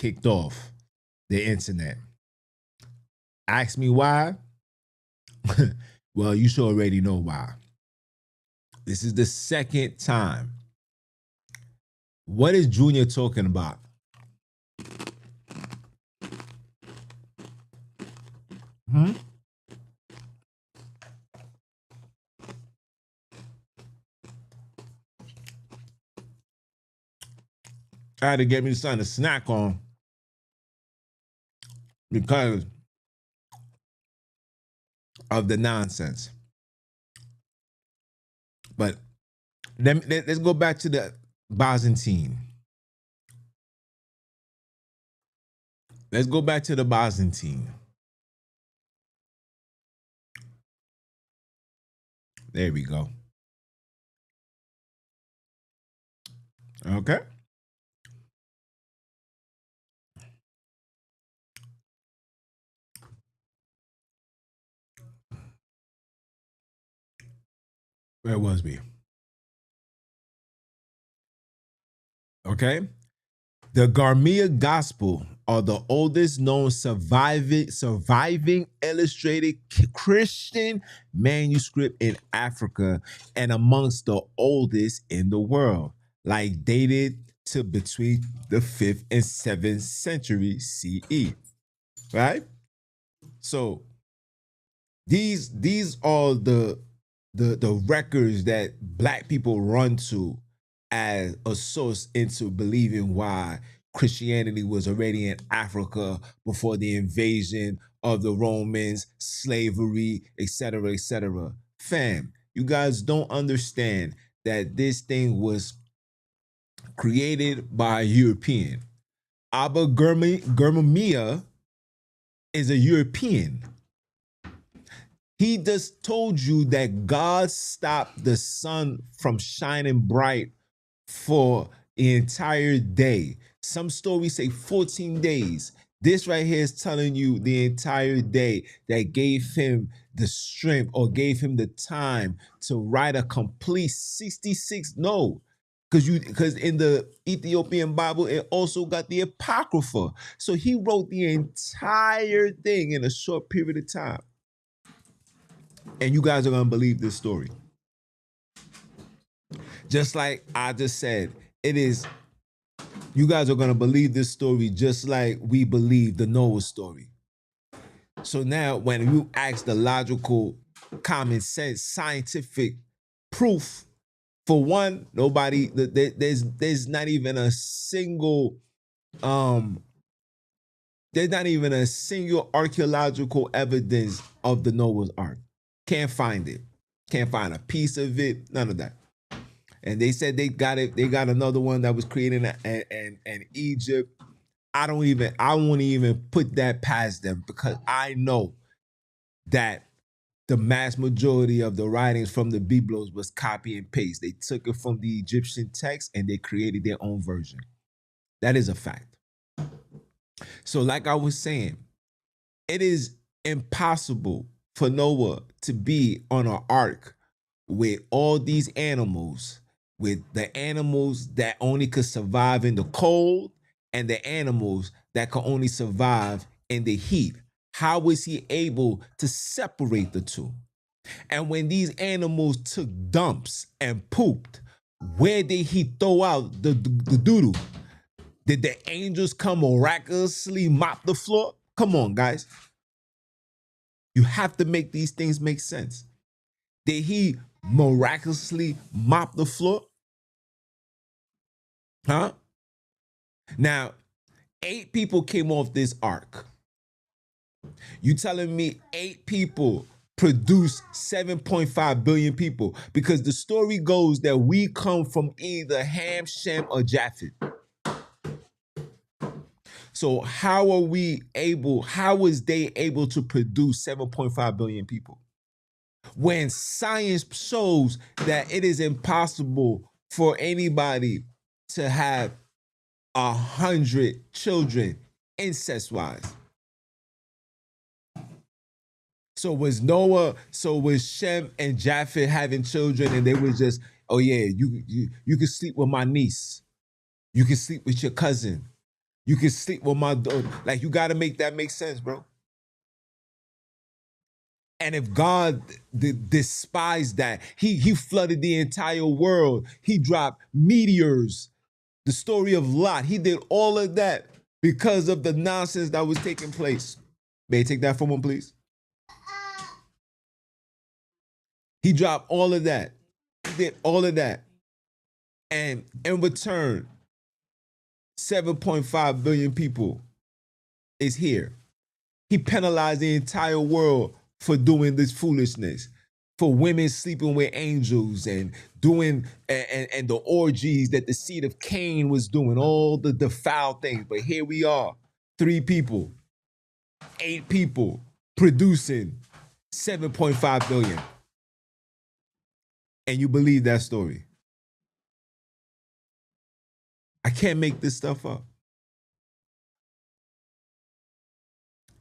kicked off the internet. Ask me why? Well, you should already know why. This is the second time. What is Junior talking about? I had to get me something to snack on because of the nonsense. But let's go back to the Byzantine. Let's go back to the Byzantine. There we go. Okay. Where was we? Okay. The Garmia Gospel are the oldest known surviving illustrated Christian manuscript in Africa and amongst the oldest in the world, like dated to between the 5th and 7th century CE. Right? So these are the records that Black people run to as a source into believing why Christianity was already in Africa before the invasion of the Romans, slavery, etc., etc. Fam, you guys don't understand that this thing was created by a European. Abba Germania is a European. He just told you that God stopped the sun from shining bright for the entire day. Some stories say 14 days. This right here is telling you the entire day that gave him the strength or gave him the time to write a complete 66. No, because in the Ethiopian Bible, it also got the Apocrypha. So he wrote the entire thing in a short period of time. And you guys are going to believe this story. Just like I just said, it is, you guys are going to believe this story just like we believe the Noah story. So now when you ask the logical, common sense, scientific proof, for one, nobody, there's not even a single, there's not even a single archaeological evidence of the Noah's Ark. Can't find it. Can't find a piece of it. None of that. And they said they got it. They got another one that was created in Egypt. I won't even put that past them because I know that the mass majority of the writings from the Biblos was copy and paste. They took it from the Egyptian text and they created their own version. That is a fact. So like I was saying, it is impossible for Noah to be on an ark with all these animals, with the animals that only could survive in the cold and the animals that could only survive in the heat. How was he able to separate the two? And when these animals took dumps and pooped, where did he throw out the doo-doo? Did the angels come miraculously mop the floor? Come on, guys. You have to make these things make sense. Did he miraculously mop the floor? Huh? Now, 8 people came off this ark. You telling me 8 people produced 7.5 billion people? Because the story goes that we come from either Ham, Shem, or Japheth. So how is they able to produce 7.5 billion people? When science shows that it is impossible for anybody to have 100 children incest-wise. So was Shem and Japheth having children and they was just, oh yeah, you can sleep with my niece. You can sleep with your cousin. You can sleep with my daughter. Like, you got to make that make sense, bro. And if God despised that, he flooded the entire world. He dropped meteors. The story of Lot, he did all of that because of the nonsense that was taking place. May I take that from him, please? He dropped all of that. He did all of that. And in return, 7.5 billion people is here. He penalized the entire world for doing this foolishness, for women sleeping with angels and doing and the orgies that the seed of Cain was doing, all the foul things. But here we are, 3 people, 8 people producing 7.5 billion. And you believe that story. I can't make this stuff up.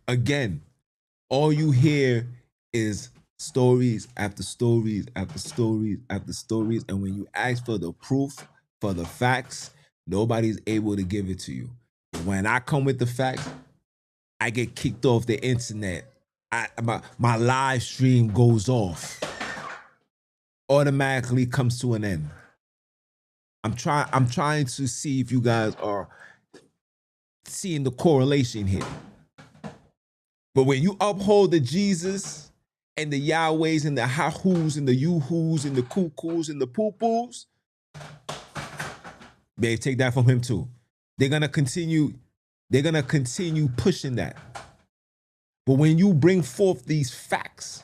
Again, all you hear is stories after stories after stories after stories. And when you ask for the proof, for the facts, nobody's able to give it to you. But when I come with the facts, I get kicked off the internet. My live stream goes off. Automatically comes to an end. I'm trying to see if you guys are seeing the correlation here. But when you uphold the Jesus and the Yahwehs and the Hahus and the Yuhus and the Cuckoos and the Poo-Poos, babe, take that from him too. They're gonna continue pushing that. But when you bring forth these facts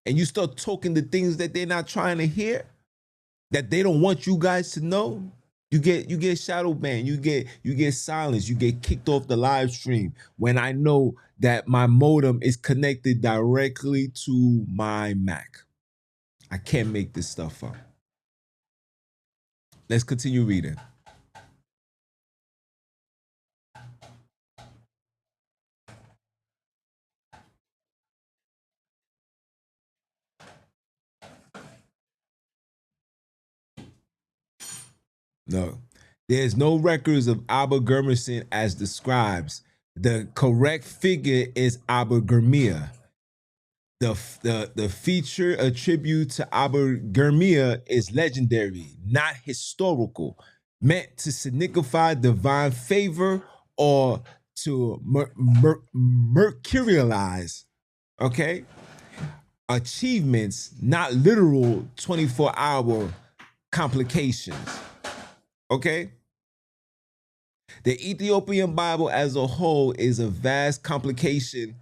and you start talking the things that they're not trying to hear, that they don't want you guys to know, you get shadow banned, you get silenced, you get kicked off the live stream when I know that my modem is connected directly to my Mac. I can't make this stuff up. Let's continue reading. No. There's no records of Abergermison as describes. The correct figure is Abergermia. The feature attribute to Abergermia is legendary, not historical, meant to signify divine favor or to mercurialize, okay? Achievements, not literal 24-hour complications. Okay? The Ethiopian Bible as a whole is a vast complication,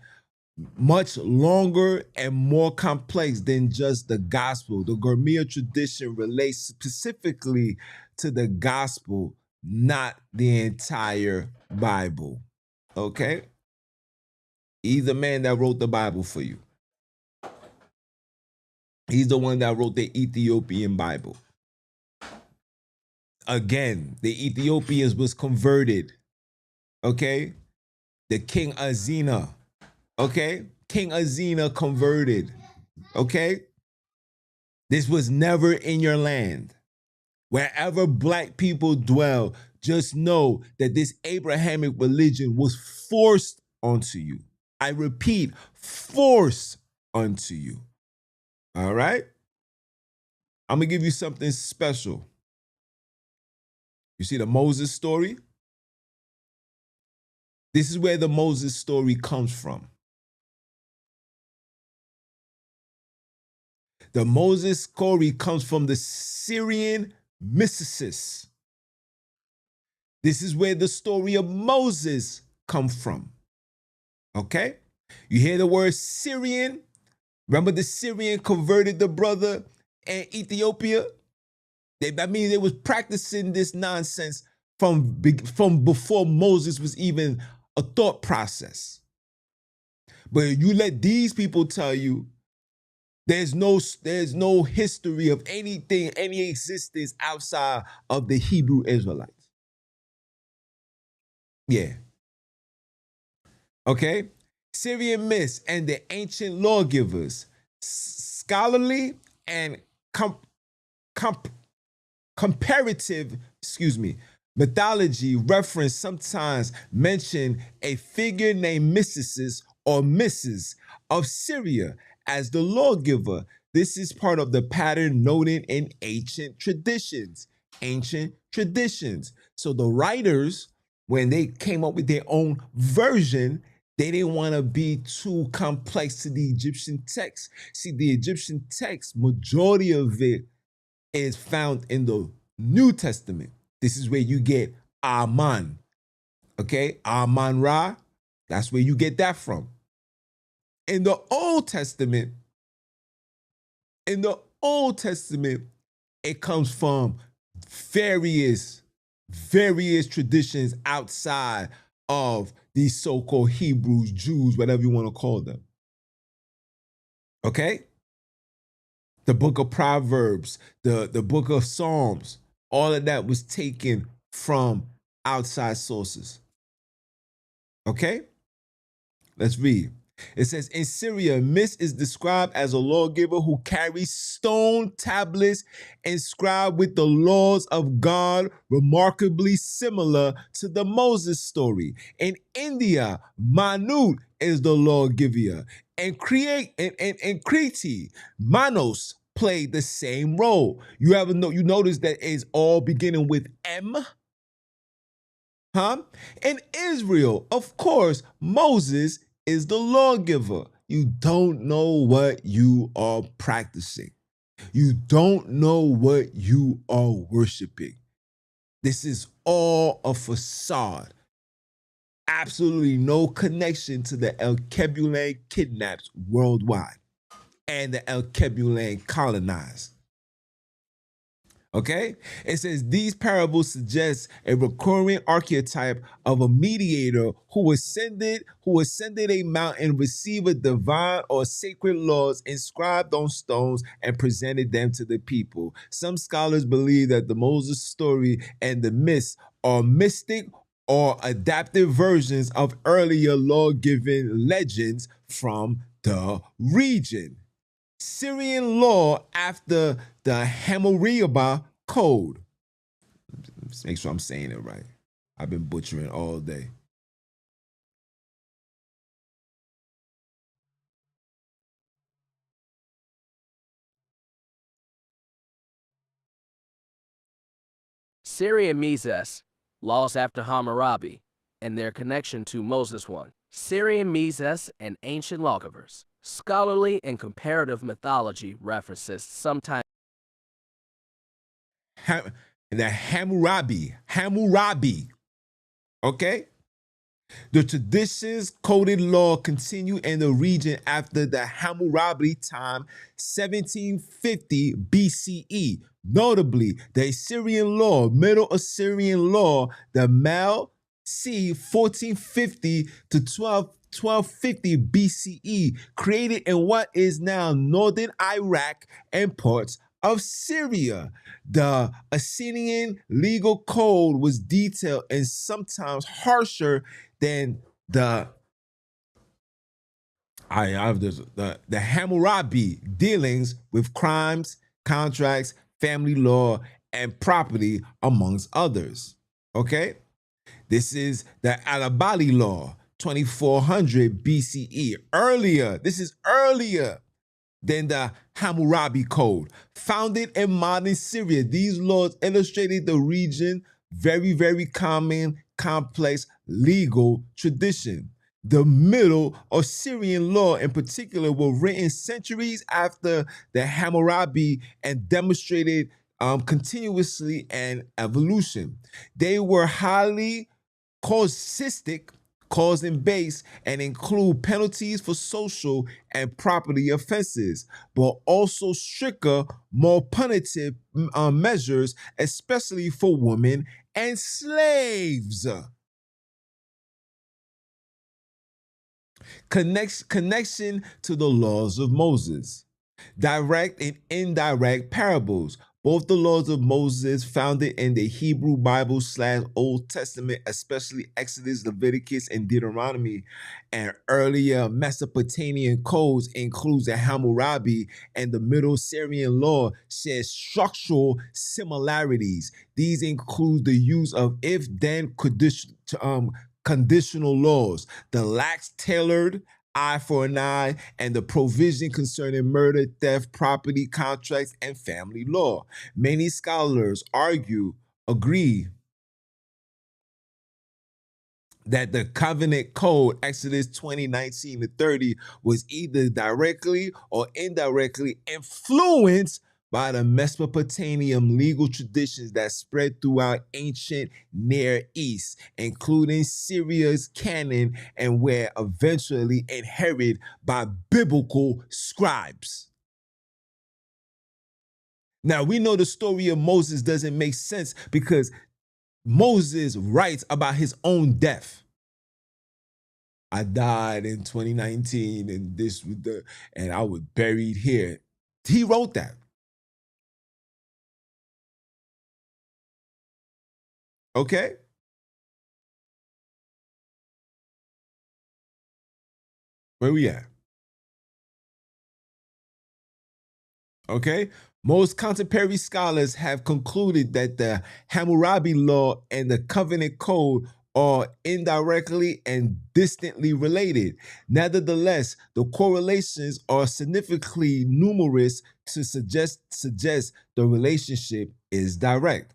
much longer and more complex than just the gospel. The Gormia tradition relates specifically to the gospel, not the entire Bible. Okay? He's the man that wrote the Bible for you. He's the one that wrote the Ethiopian Bible. Again, the Ethiopians was converted, okay? The King Azina, okay? King Azina converted, okay? This was never in your land. Wherever black people dwell, just know that this Abrahamic religion was forced onto you. I repeat, forced onto you, all right? I'm gonna give you something special. You see the Moses story? This is where the Moses story comes from. The Moses story comes from the Syrian mystics. This is where the story of Moses comes from. Okay? You hear the word Syrian? Remember the Syrian converted the brother in Ethiopia? That means they was practicing this nonsense from before Moses was even a thought process. But you let these people tell you there's no history of anything, any existence outside of the Hebrew Israelites. Yeah. Okay? Syrian myths and the ancient lawgivers, scholarly and comparative, Mythology reference sometimes mention a figure named Mysis or Mrs. of Syria as the lawgiver. This is part of the pattern noted in ancient traditions. Ancient traditions. So the writers, when they came up with their own version, they didn't want to be too complex to the Egyptian text. See, the Egyptian text, majority of it is found in the New Testament. This is where you get Aman. Okay? Aman Ra. That's where you get that from. In the Old Testament, it comes from various traditions outside of these so-called Hebrews, Jews, whatever you want to call them. Okay? The book of Proverbs, the book of Psalms, all of that was taken from outside sources. Okay? Let's read. It says, in Syria, Mis is described as a lawgiver who carries stone tablets inscribed with the laws of God, remarkably similar to the Moses story. In India, Manu is the lawgiver. And Kriti, Manos played the same role. You notice that it's all beginning with M? In Israel, of course, Moses is the lawgiver. You don't know what you are practicing. You don't know what you are worshiping. This is all a facade. Absolutely no connection to the El Kebulan kidnaps worldwide and the El Kebulan colonized. Okay? It says these parables suggest a recurring archetype of a mediator who ascended a mountain, received a divine or sacred laws inscribed on stones, and presented them to the people. Some scholars believe that the Moses story and the myths are mystic or adapted versions of earlier law-giving legends from the region. Syrian law after the Hammurabi Code. Let's make sure I'm saying it right. I've been butchering all day. Syrian Mises, laws after Hammurabi, and their connection to Moses 1. Syrian Mises and ancient lawgivers. Scholarly and comparative mythology references sometimes The Hammurabi. Okay? The traditions coded law continue in the region after the Hammurabi time, 1750 BCE. Notably, the Assyrian law, Middle Assyrian law, the Mal C 1450 to 1250 BCE, created in what is now northern Iraq and parts of Syria. The Assyrian legal code was detailed and sometimes harsher than the Hammurabi dealings with crimes, contracts, family law, and property, amongst others. Okay? This is the Alabali law, 2400 BCE. This is earlier than the Hammurabi Code. Founded in modern Syria, these laws illustrated the region very, very common, complex legal tradition. The Middle Assyrian law in particular were written centuries after the Hammurabi and demonstrated continuously and evolution. They were highly causistic, cause and base, and include penalties for social and property offenses, but also stricter, more punitive measures, especially for women and slaves. Connection to the laws of Moses. Direct and indirect parables. Both the laws of Moses founded in the Hebrew Bible / Old Testament, especially Exodus, Leviticus, and Deuteronomy, and earlier Mesopotamian codes includes the Hammurabi and the Middle Syrian law share structural similarities. These include the use of if-then conditional laws, the lax-tailored eye for an eye, and the provision concerning murder, theft, property, contracts, and family law. Many scholars agree that the covenant code, Exodus 20:19-30, was either directly or indirectly influenced by the Mesopotamian legal traditions that spread throughout ancient Near East, including Syria's canon, and were eventually inherited by biblical scribes. Now, we know the story of Moses doesn't make sense because Moses writes about his own death. I died in 2019 and I was buried here. He wrote that. Okay? Where we at? Okay? Most contemporary scholars have concluded that the Hammurabi law and the covenant code are indirectly and distantly related. Nevertheless, the correlations are significantly numerous to suggest the relationship is direct.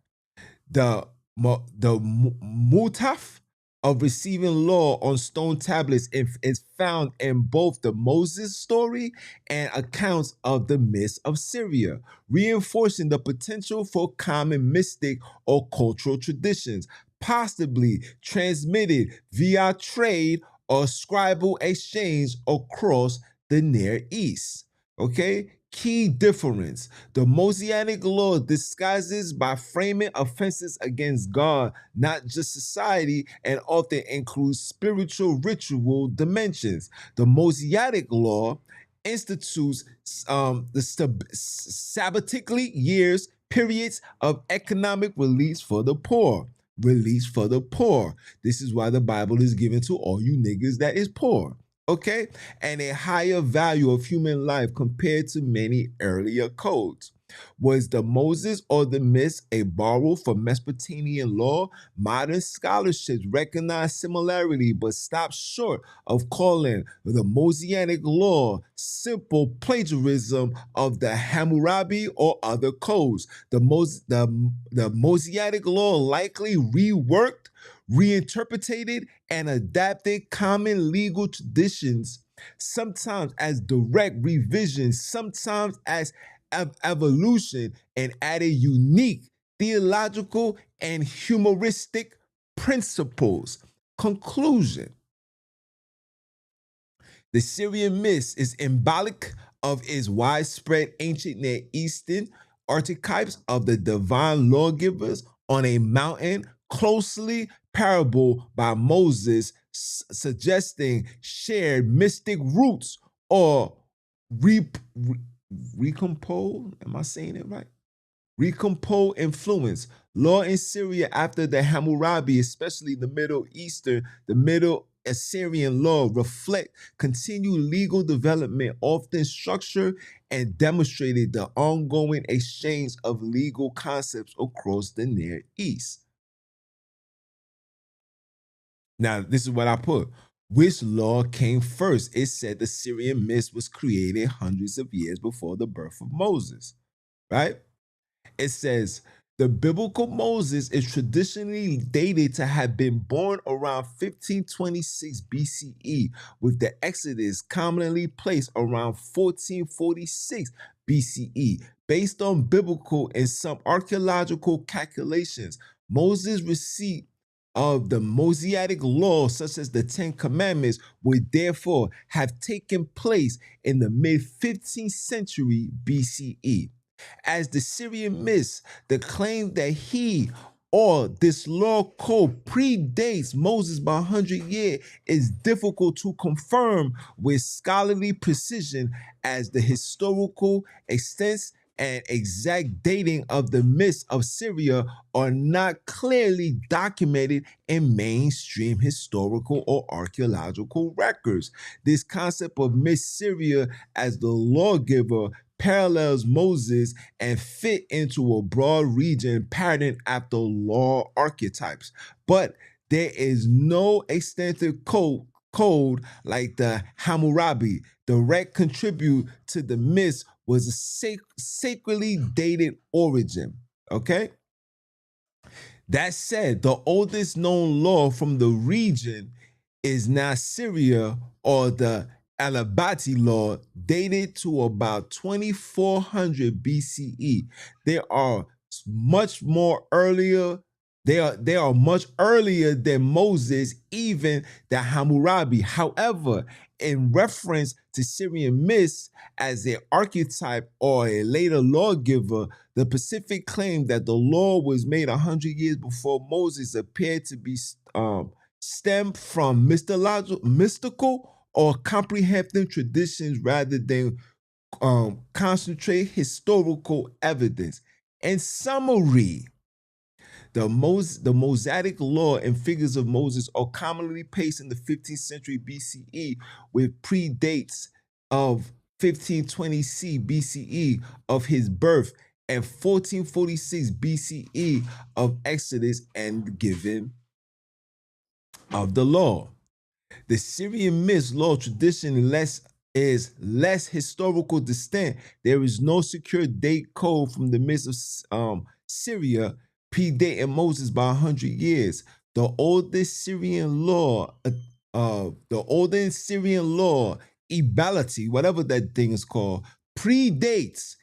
The mutaf of receiving law on stone tablets is found in both the Moses story and accounts of the myths of Syria, reinforcing the potential for common mystic or cultural traditions, possibly transmitted via trade or scribal exchange across the Near East. Okay? Key difference. The Mosaic law disguises by framing offenses against God, not just society, and often includes spiritual ritual dimensions. The Mosaic law institutes the sabbatically years, periods of economic release for the poor. Release for the poor. This is why the Bible is given to all you niggas that is poor. Okay? And a higher value of human life compared to many earlier codes. Was the Moses or the myths a borrow from Mesopotamian law? Modern scholarships recognize similarity but stop short of calling the Mosaic law simple plagiarism of the Hammurabi or other codes. The Mosaic law likely reworked, reinterpreted, and adapted common legal traditions, sometimes as direct revisions, sometimes as evolution, and added unique theological and humoristic principles. Conclusion. The Syrian myth is symbolic of its widespread ancient Near Eastern archetypes of the divine lawgivers on a mountain, closely parable by Moses, suggesting shared mystic roots or recompose. Am I saying it right? Recompose influence. Law in Syria after the Hammurabi, especially the Middle Assyrian law, reflect continued legal development, often structured and demonstrated the ongoing exchange of legal concepts across the Near East. Now, this is what I put. Which law came first? It said the Syrian myth was created hundreds of years before the birth of Moses, right? It says the biblical Moses is traditionally dated to have been born around 1526 BCE, with the Exodus commonly placed around 1446 BCE. Based on biblical and some archaeological calculations, Moses' receipt of the Mosaic law, such as the Ten Commandments, would therefore have taken place in the mid-15th century BCE. As the Syrian myths, the claim that he or this law code predates Moses by 100 years is difficult to confirm with scholarly precision, as the historical and exact dating of the myths of Syria are not clearly documented in mainstream historical or archaeological records. This concept of Miss Syria as the lawgiver parallels Moses and fit into a broad region patterned after law archetypes. But there is no extensive code like the Hammurabi. Direct contribute to the myths was a sacredly dated origin. Okay? That said, the oldest known law from the region is not Syria or the Alabati law, dated to about 2400 BCE. They are much more earlier. They are much earlier than Moses, even the Hammurabi. However, in reference to Syrian myths as their archetype or a later lawgiver, the Pacific claim that the law was made 100 years before Moses appeared to be stemmed from mystical or comprehensive traditions rather than concentrate historical evidence. In summary, the Mosaic law and figures of Moses are commonly placed in the 15th century BCE, with predates of 1520 BCE of his birth and 1446 BCE of Exodus and giving of the law. The Syrian myths, law, tradition is less historical distinct. There is no secure date code from the myths of Syria predating Moses by 100 years. The oldest Syrian law, ebality, whatever that thing is called, predates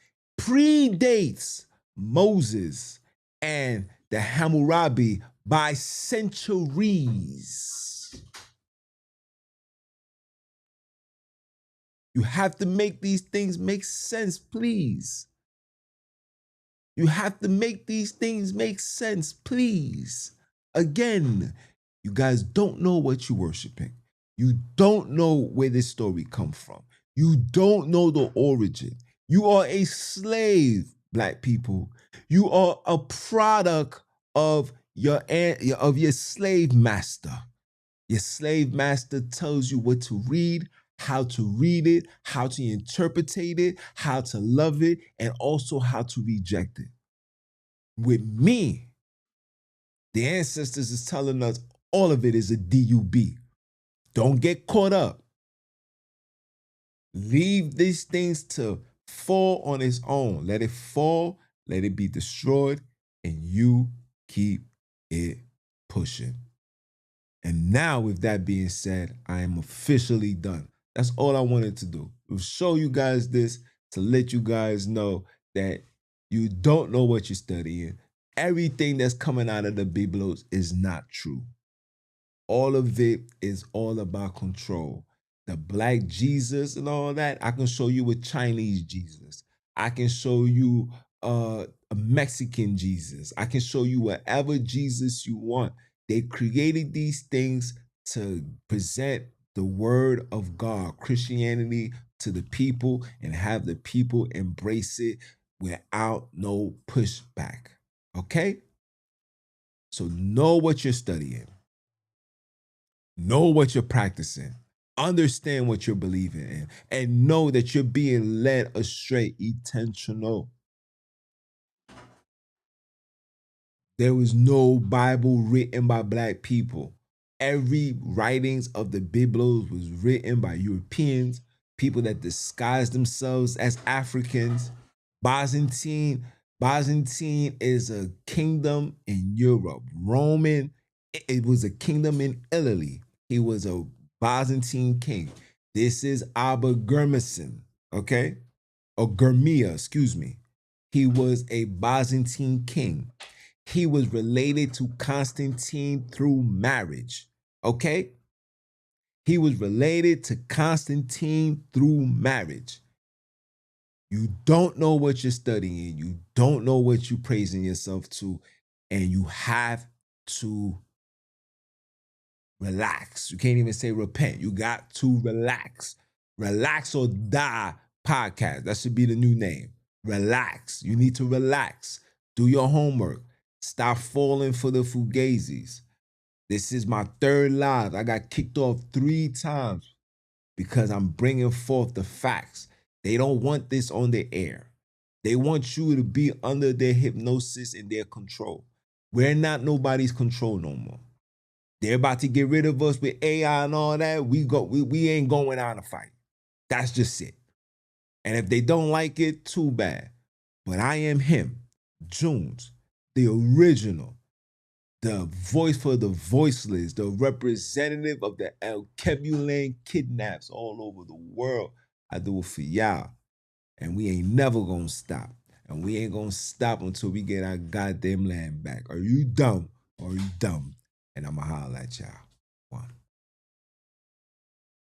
Moses and the Hammurabi by centuries. You have to make these things make sense, please. You have to make these things make sense, please. Again, you guys don't know what you're worshiping. You don't know where this story comes from. You don't know the origin. You are a slave, Black people. You are a product of your slave master. Your slave master tells you what to read, how to read it, how to interpret it, how to love it, and also how to reject it. With me, the ancestors is telling us all of it is a DUB. Don't get caught up. Leave these things to fall on its own. Let it fall, let it be destroyed, and you keep it pushing. And now, with that being said, I am officially done. That's all I wanted to do. To show you guys this, to let you guys know that you don't know what you're studying. Everything that's coming out of the Biblos is not true. All of it is all about control. The Black Jesus and all that, I can show you a Chinese Jesus. I can show you a Mexican Jesus. I can show you whatever Jesus you want. They created these things to present the word of God, Christianity, to the people and have the people embrace it without no pushback. Okay? So know what you're studying. Know what you're practicing. Understand what you're believing in. And know that you're being led astray intentional. There was no Bible written by Black people. Every writings of the Biblos was written by Europeans, people that disguised themselves as Africans. Byzantine is a kingdom in Europe. Roman, it was a kingdom in Italy. He was a Byzantine king. This is Abba Gurmison, okay? Or Gurmia, excuse me. He was a Byzantine king. He was related to Constantine through marriage, okay? He was related to Constantine through marriage. You don't know what you're studying. You don't know what you're praising yourself to. And you have to relax. You can't even say repent. You got to relax. Relax or Die podcast. That should be the new name. Relax. You need to relax. Do your homework. Stop falling for the fugazis. This is my third live. I got kicked off 3 times because I'm bringing forth the facts. They don't want this on the air. They want you to be under their hypnosis and their control. We're not nobody's control no more. They're about to get rid of us with AI and all that. We ain't going out to fight. That's just it. And if they don't like it, too bad. But I am him, Junes, the original, the voice for the voiceless, the representative of the El Kebulan kidnaps all over the world. I do it for y'all. And we ain't never gonna stop. And we ain't gonna stop until we get our goddamn land back. Are you dumb or are you dumb? And I'ma holler at y'all.